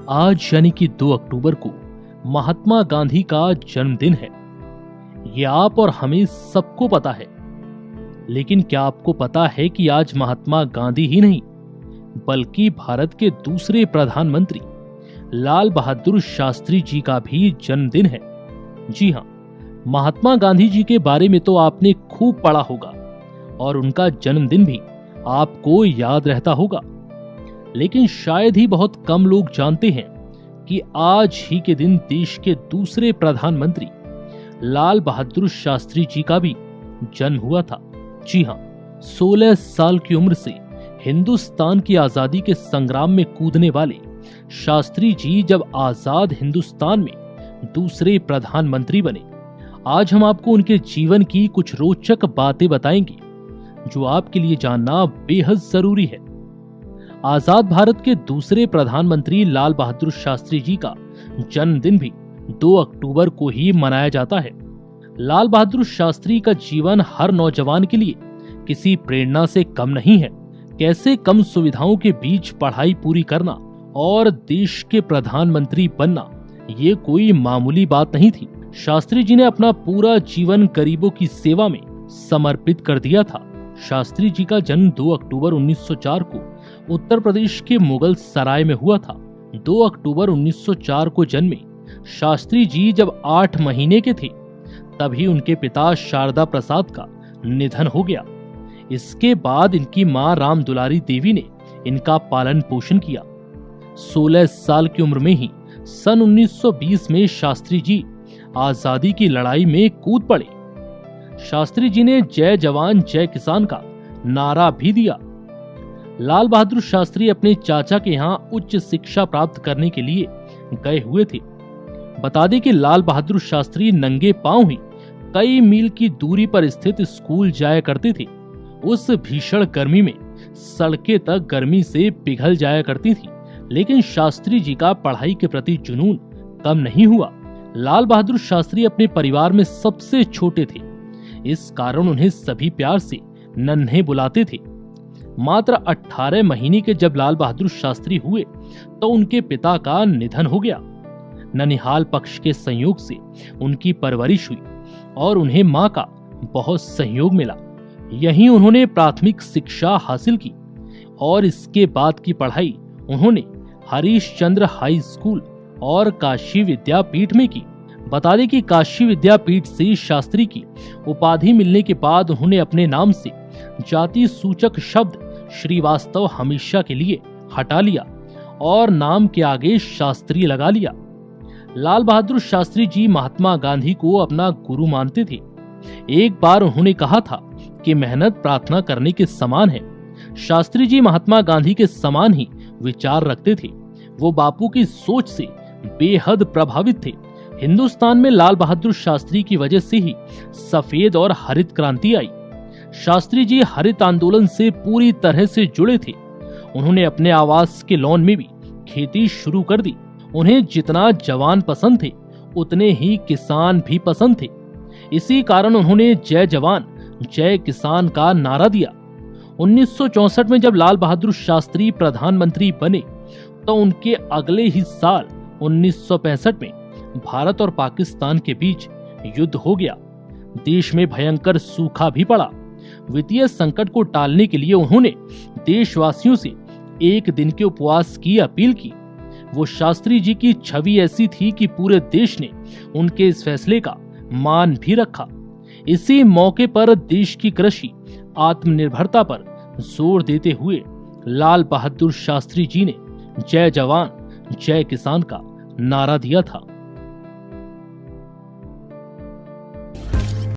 आज यानी कि 2 अक्टूबर को महात्मा गांधी का जन्मदिन है। ये आप और हमें सबको पता है। लेकिन क्या आपको पता है कि आज महात्मा गांधी ही नहीं बल्कि भारत के दूसरे प्रधानमंत्री लाल बहादुर शास्त्री जी का भी जन्मदिन है। जी हाँ, महात्मा गांधी जी के बारे में तो आपने खूब पढ़ा होगा और उनका जन्मदिन भी आपको याद रहता होगा। लेकिन शायद ही बहुत कम लोग जानते हैं कि आज ही के दिन देश के दूसरे प्रधानमंत्री लाल बहादुर शास्त्री जी का भी जन्म हुआ था। जी हाँ, 16 साल की उम्र से हिंदुस्तान की आजादी के संग्राम में कूदने वाले शास्त्री जी जब आजाद हिंदुस्तान में दूसरे प्रधानमंत्री बने। आज हम आपको उनके जीवन की कुछ रोचक बातें बताएंगे जो आपके लिए जानना बेहद जरूरी है। आजाद भारत के दूसरे प्रधानमंत्री लाल बहादुर शास्त्री जी का जन्मदिन भी 2 अक्टूबर को ही मनाया जाता है। लाल बहादुर शास्त्री का जीवन हर नौजवान के लिए किसी प्रेरणा से कम नहीं है। कैसे कम सुविधाओं के बीच पढ़ाई पूरी करना और देश के प्रधानमंत्री बनना ये कोई मामूली बात नहीं थी। शास्त्री जी ने अपना पूरा जीवन गरीबों की सेवा में समर्पित कर दिया था। शास्त्री जी का जन्म 2 अक्टूबर 1904 को उत्तर प्रदेश के मुगल सराय में हुआ था। 2 अक्टूबर 1904 को जन्मे शास्त्री जी जब 8 महीने के थे तभी उनके पिता शारदा प्रसाद का निधन हो गया। इसके बाद इनकी मां राम दुलारी देवी ने इनका पालन पोषण किया। 16 साल की उम्र में ही सन 1920 में शास्त्री जी आजादी की लड़ाई में कूद पड़े। शास्त्री जी ने जय जवान जय किसान का नारा भी दिया। लाल बहादुर शास्त्री अपने चाचा के यहाँ उच्च शिक्षा प्राप्त करने के लिए गए हुए थे। बता दें कि लाल बहादुर शास्त्री नंगे पांव ही कई मील की दूरी पर स्थित स्कूल जाया करते थे। उस भीषण गर्मी में सड़कें तक गर्मी से पिघल जाया करती थी, लेकिन शास्त्री जी का पढ़ाई के प्रति जुनून कम नहीं हुआ। लाल बहादुर शास्त्री अपने परिवार में सबसे छोटे थे, इस कारण उन्हें सभी प्यार से नन्हे बुलाते थे। मात्र 18 महीने के जब लाल बहादुर शास्त्री हुए तो उनके पिता का निधन हो गया। ननिहाल पक्ष के संयोग से उनकी परवरिश हुई और उन्हें मां का बहुत सहयोग मिला। यहीं उन्होंने प्राथमिक शिक्षा हासिल की और इसके बाद की पढ़ाई उन्होंने हरीशचंद्र हाई स्कूल और काशी विद्यापीठ में की। बता दें कि काशी विद्यापीठ से शास्त्री की उपाधि मिलने के बाद उन्होंने अपने नाम से जाति सूचक शब्द श्रीवास्तव हमेशा के लिए हटा लिया और नाम के आगे शास्त्री लगा लिया। लाल बहादुर शास्त्री जी महात्मा गांधी को अपना गुरु मानते थे। एक बार उन्होंने कहा था कि मेहनत प्रार्थना करने के समान है। शास्त्री जी महात्मा गांधी के समान ही विचार रखते थे। वो बापू की सोच से बेहद प्रभावित थे। हिंदुस्तान में लाल बहादुर शास्त्री की वजह से ही सफेद और हरित क्रांति आई। शास्त्री जी हरित आंदोलन से पूरी तरह से जुड़े थे। उन्होंने अपने आवास के लॉन में भी खेती शुरू कर दी। उन्हें जितना जवान पसंद थे उतने ही किसान भी पसंद थे। इसी कारण उन्होंने जय जवान जय किसान का नारा दिया। 1964 में जब लाल बहादुर शास्त्री प्रधानमंत्री बने तो उनके अगले ही साल 1965 में भारत और पाकिस्तान के बीच युद्ध हो गया। देश में भयंकर सूखा भी पड़ा। वित्तीय संकट को टालने के लिए उन्होंने देशवासियों से 1 दिन के उपवास की अपील की। वो शास्त्री जी की छवि ऐसी थी कि पूरे देश ने उनके इस फैसले का मान भी रखा। इसी मौके पर देश की कृषि आत्मनिर्भरता पर जोर देते हुए लाल बहादुर शास्त्री जी ने जय जवान जय किसान का नारा दिया था।